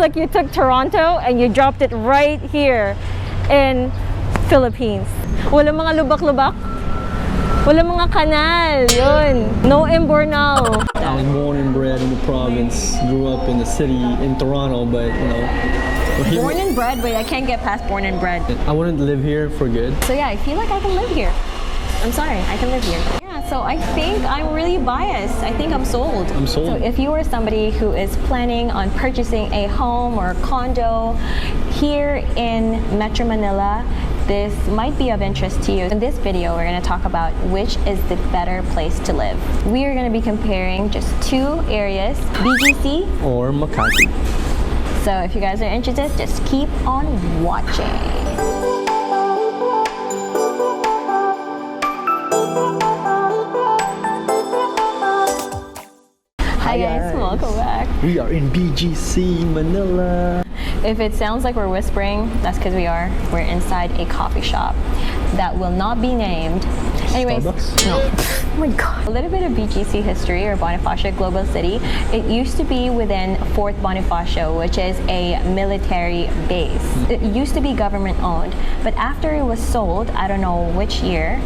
like you took Toronto and you dropped it right here in Philippines. Walang mga lubak-lubak. Walang mga kanal. Yun. No imbornal. I was born and bred in the province, grew up in the city in Toronto, but you know. Born and bred? Wait, I can't get past born and bred. I wouldn't live here for good. So yeah, I feel like I can live here. I'm sorry, I can live here. Yeah, so I think I'm really biased. I think I'm sold. I'm sold. So if you are somebody who is planning on purchasing a home or a condo here in Metro Manila, this might be of interest to you. In this video, we're going to talk about which is the better place to live. We are going to be comparing just two areas, BGC or Makati. So if you guys are interested, just keep on watching. Hi guys, welcome back. We are in BGC, Manila. If it sounds like we're whispering, that's because we are. We're inside a coffee shop that will not be named. Anyways, Starbucks? No. Oh my god. A little bit of BGC history, or Bonifacio Global City. It used to be within Fort Bonifacio, which is a military base. It used to be government owned, but after it was sold, I don't know which year,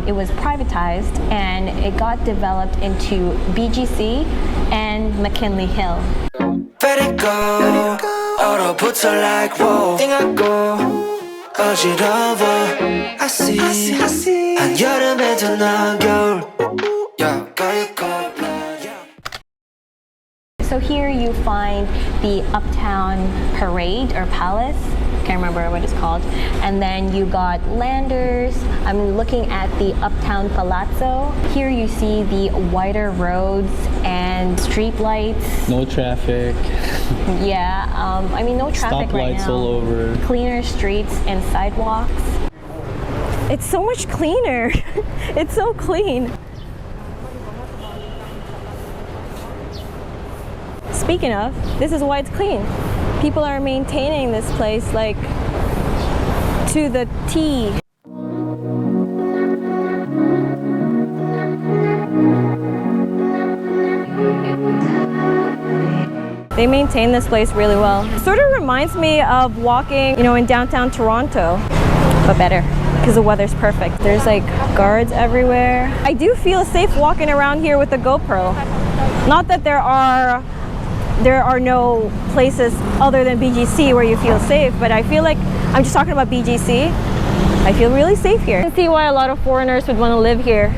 it was privatized and it got developed into BGC and McKinley Hill. Let it go. 얼어붙어 like whoa. 띵하고 어지러워. I see. 한여름에도 넌 겨울. So here you find the Uptown Parade or Palace. Can't remember what it's called. And then you got Landers. I'm looking at the Uptown Palazzo. Here you see the wider roads and street lights. No traffic. Yeah, I mean no traffic right now. Stoplights all over. Cleaner streets and sidewalks. It's so much cleaner. It's so clean. Speaking of, this is why it's clean. People are maintaining this place like to the T. They maintain this place really well. It sort of reminds me of walking, in downtown Toronto, but better because the weather's perfect. There's like guards everywhere. I do feel safe walking around here with the GoPro. Not that there are no places other than BGC where you feel safe, but I feel like I'm just talking about BGC. I feel really safe here. I can see why a lot of foreigners would want to live here,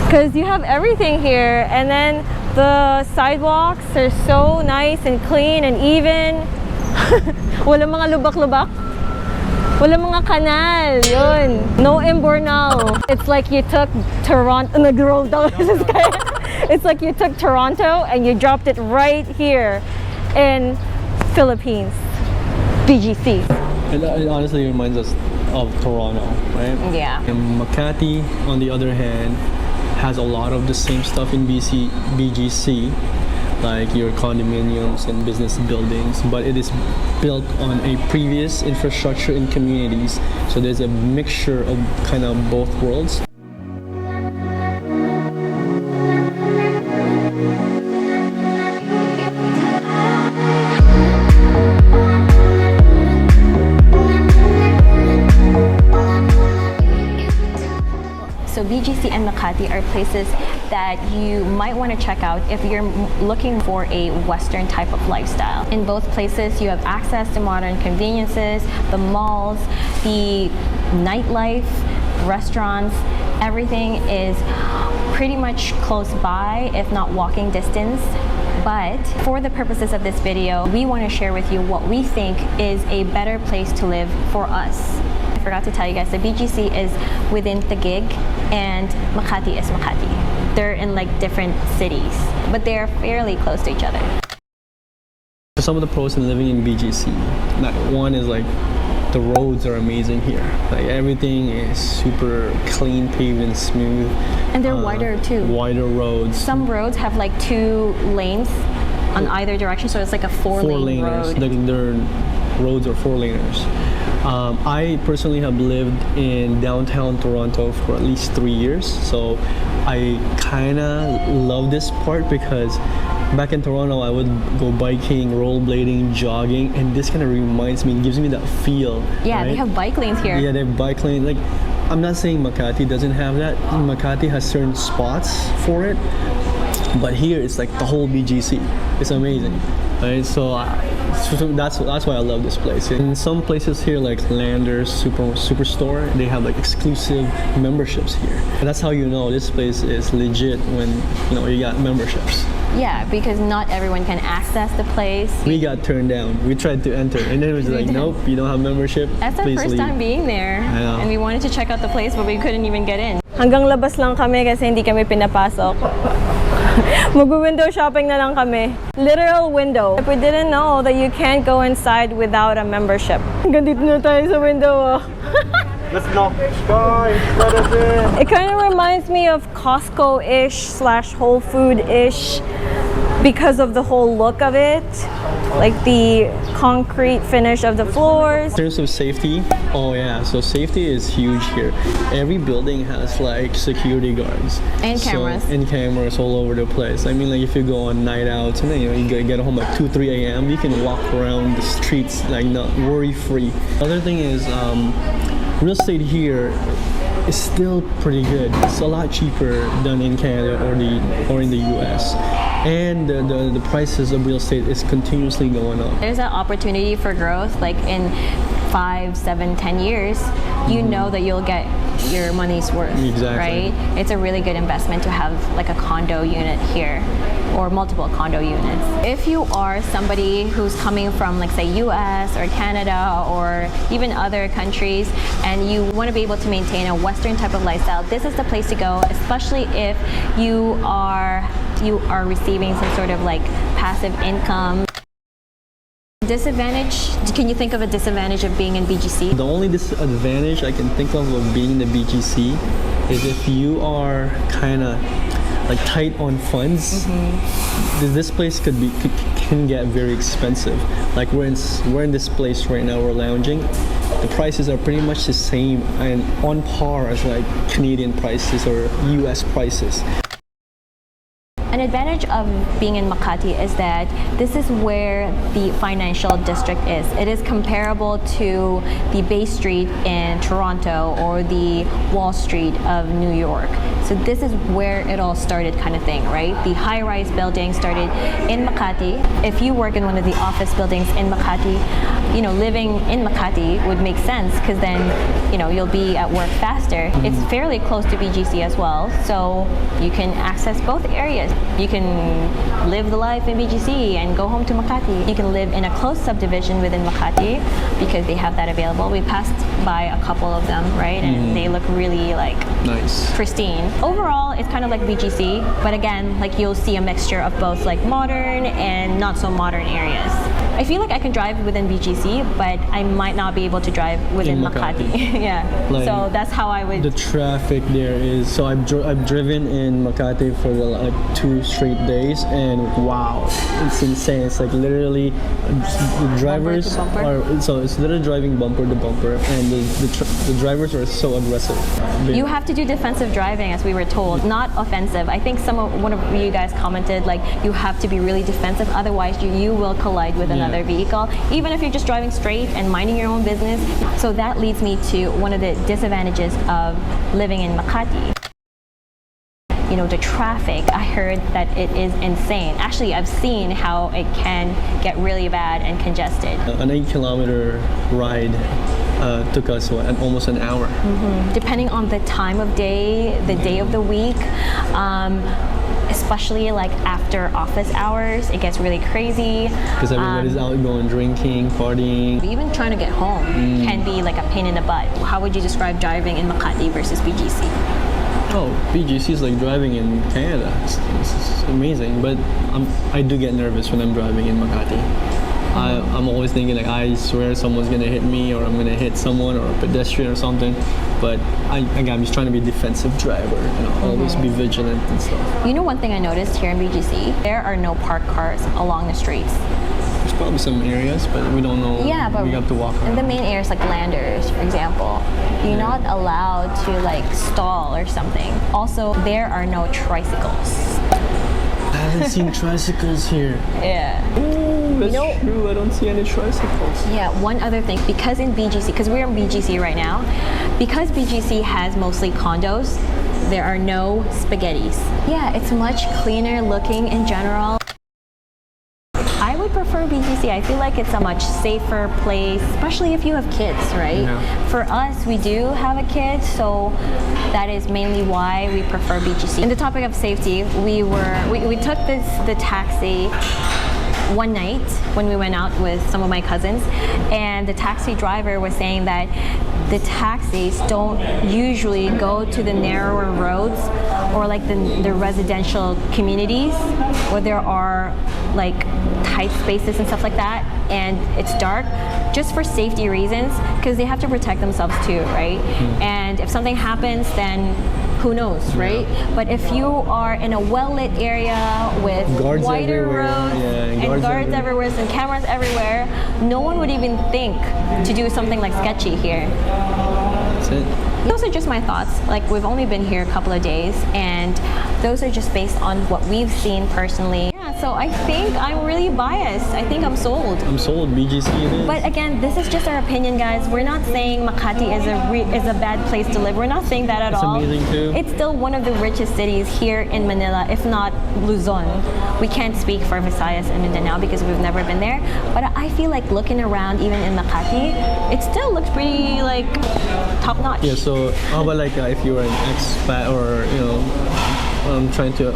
because you have everything here, and then the sidewalks are so nice and clean and even. Walang mga lubak-lubak. Walang mga kanal. Yun. No imbornal. It's like you took Toronto. Nag-roll down this guy. It's like you took Toronto and you dropped it right here in Philippines, BGC. It honestly reminds us of Toronto, right? Yeah. And Makati, on the other hand, has a lot of the same stuff in BGC, like your condominiums and business buildings, but it is built on a previous infrastructure in communities. So there's a mixture of kind of both worlds. So BGC and Makati are places that you might want to check out if you're looking for a Western type of lifestyle. In both places, you have access to modern conveniences, the malls, the nightlife, restaurants. Everything is pretty much close by, if not walking distance. But for the purposes of this video, we want to share with you what we think is a better place to live for us. I forgot to tell you guys, the BGC is within Taguig and Makati is Makati. They're in like different cities, but they're fairly close to each other. Some of the pros in living in BGC, one is like the roads are amazing here. Like everything is super clean, paved and smooth. And they're wider too. Wider roads. Some roads have like 2 lanes on either direction, so it's like a 4-lane road. Like their roads are 4-laners. I personally have lived in downtown Toronto for at least 3 years, so I kind of love this part because back in Toronto, I would go biking, rollerblading, jogging, and this kind of reminds me, gives me that feel. Yeah, they right? have bike lanes here. Yeah, they have bike lane. Like, I'm not saying Makati doesn't have that. Makati has certain spots for it, but here it's like the whole BGC. It's amazing, right? So that's why I love this place. In some places here, like Landers Superstore, they have like exclusive memberships here. And that's how you know this place is legit when you got memberships. Yeah, because not everyone can access the place. We got turned down. We tried to enter, and then it was like, nope, you don't have membership. That's our Please first leave. time being there. I know. And we wanted to check out the place, but we couldn't even get in. Hanggang labas lang kami kasi hindi kami pinapasok. Mag-window shopping na lang kami. Literal window. If we didn't know that you can't go inside without a membership. Hanggang dito na tayo sa window. Let's knock. Guys, let us in. It kind of reminds me of Costco-ish / Whole Food-ish because of the whole look of it. Like the concrete finish of the floors. In terms of safety, oh yeah, so safety is huge here. Every building has like security guards. And cameras. And cameras all over the place. I mean, like if you go on night outs and then you get home like 2-3 a.m., you can walk around the streets like not worry-free. Other thing is, real estate here is still pretty good. It's a lot cheaper than in Canada or in the US. And the prices of real estate is continuously going up. There's an opportunity for growth, like in 5, 7, 10 years, you know that you'll get your money's worth, Exactly. right? It's a really good investment to have like a condo unit here or multiple condo units. If you are somebody who's coming from like say US or Canada or even other countries and you want to be able to maintain a Western type of lifestyle, this is the place to go, especially if you are receiving some sort of like passive income. Disadvantage, can you think of a disadvantage of being in BGC? The only disadvantage I can think of being in the BGC is if you are kind of like tight on funds. This place can get very expensive. Like we're in this place right now, we're lounging. The prices are pretty much the same and on par as like Canadian prices or US prices. An advantage of being in Makati is that this is where the financial district is. It is comparable to the Bay Street in Toronto or the Wall Street of New York. So this is where it all started kind of thing, right? The high-rise building started in Makati. If you work in one of the office buildings in Makati, living in Makati would make sense because then, you'll be at work faster. It's fairly close to BGC as well, so you can access both areas. You can live the life in BGC and go home to Makati. You can live in a close subdivision within Makati because they have that available. We passed by a couple of them, right? And they look really like nice, pristine. Overall, it's kind of like BGC, but again, like you'll see a mixture of both like modern and not so modern areas. I feel like I can drive within BGC, but I might not be able to drive within Makati. Yeah, like, so that's how I would. The traffic there is, so I've driven in Makati for like 2 straight days, and wow, it's insane. It's like literally the drivers bumper to bumper? so it's literally driving bumper to bumper, and the drivers are so aggressive. You have to do defensive driving, as we were told, not offensive. I think one of you guys commented like you have to be really defensive, otherwise you will collide with another vehicle, even if you're just driving straight and minding your own business. So that leads me to one of the disadvantages of living in Makati. The traffic, I heard that it is insane. Actually, I've seen how it can get really bad and congested. An 8-kilometer ride took us almost an hour. Depending on the time of day, the day of the week, especially like after office hours, it gets really crazy. Because everybody's out going drinking, partying. Even trying to get home can be like a pain in the butt. How would you describe driving in Makati versus BGC? Oh, BGC is like driving in Canada. It's amazing, but I do get nervous when I'm driving in Makati. I'm always thinking like, I swear someone's gonna hit me or I'm gonna hit someone or a pedestrian or something. But I'm just trying to be a defensive driver, always be vigilant and stuff. One thing I noticed here in BGC, there are no parked cars along the streets. There's probably some areas, but we don't know. Yeah, but we have to walk around. In the main areas like Landers, for example, you're not allowed to like stall or something. Also, there are no tricycles. haven't seen tricycles here. Yeah. Ooh, that's know- true. I don't see any tricycles. Yeah, one other thing, because in BGC, because we're in BGC right now, because BGC has mostly condos, there are no spaghettis. Yeah, it's much cleaner looking in general. I would prefer BGC. I feel like it's a much safer place, especially if you have kids, right? Yeah. For us, we do have a kid, so that is mainly why we prefer BGC. In the topic of safety, we took the taxi one night when we went out with some of my cousins, and the taxi driver was saying that the taxis don't usually go to the narrower roads or like the residential communities where there are like tight spaces and stuff like that, and it's dark, just for safety reasons, because they have to protect themselves too, right? And if something happens, then who knows, right? But if you are in a well-lit area with Guards wider everywhere, roads yeah, and guards everywhere. everywhere and cameras everywhere, no one would even think to do something like sketchy here. That's it. Those are just my thoughts. Like, we've only been here a couple of days, and those are just based on what we've seen personally. Yeah, so I think I'm really biased. I think I'm sold. I'm sold. BGC it is. But again, this is just our opinion, guys. We're not saying Makati is a bad place to live. We're not saying that at It's all. amazing too. It's still one of the richest cities here in Manila, if not Luzon. We can't speak for Visayas and Mindanao because we've never been there. But I feel like looking around, even in Makati, it still looks pretty like top notch. Yeah, so how about like if you were an expat or trying to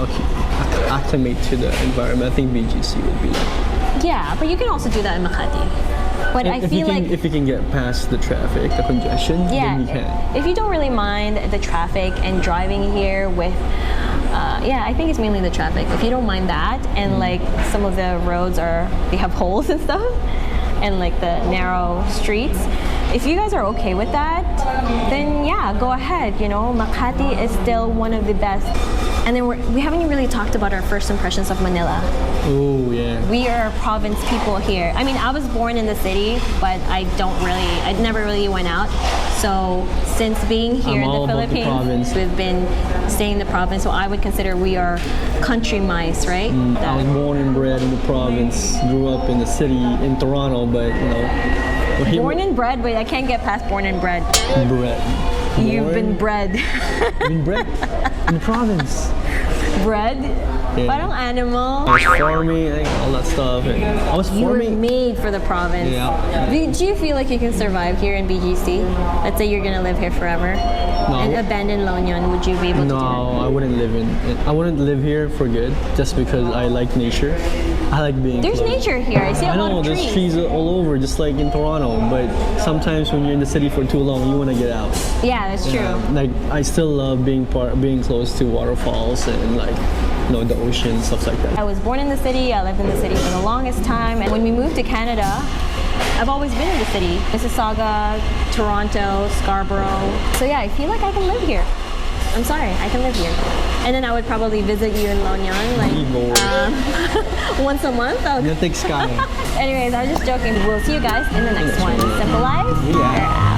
acclimate to the environment, I think BGC would be like. Yeah, but you can also do that in Makati. But I feel like if you can get past the traffic, the congestion, then you can. if you don't really mind the traffic and driving here with, I think it's mainly the traffic. If you don't mind that, and like some of the roads they have holes and stuff, and like the narrow streets. If you guys are okay with that, then yeah, go ahead. You know, Makati is still one of the best. And then we haven't really talked about our first impressions of Manila. Oh yeah. We are province people here. I mean, I was born in the city, but I never really went out. So since being here in all the about the Philippines, province. we've been staying in the province. So I would consider we are country mice, right? I was born and bred in the province, grew up in the city in Toronto, but we're here Born and bred, but I can't get past born and bred. bred. You've been bred. been bred in the province. Bred? Yeah. Parang animal. I was farming and all that stuff. And I was You were farming. made for the province. Yeah. Do you feel like you can survive here in BGC? Let's say you're gonna live here forever. No. And abandon La Union, would you be able to do No, I wouldn't live I wouldn't live here for good, just because I like nature. I like being. that? There's close. nature here. I see a I lot know of there's trees all over, just like in Toronto. But sometimes when you're in the city for too long, you want to get out. Yeah, that's true. Like I still love being close to waterfalls and like the ocean, stuff like that. I was born in the city. I lived in the city for the longest time. And when we moved to Canada, I've always been in the city. Mississauga, Toronto, Scarborough. So yeah, I feel like I can live here. I'm sorry, I can live here. And then I would probably visit you in La Union like once a month. Mythic Sky. Anyways, I was just joking. We'll see you guys in the next one. Simple Life. Yeah.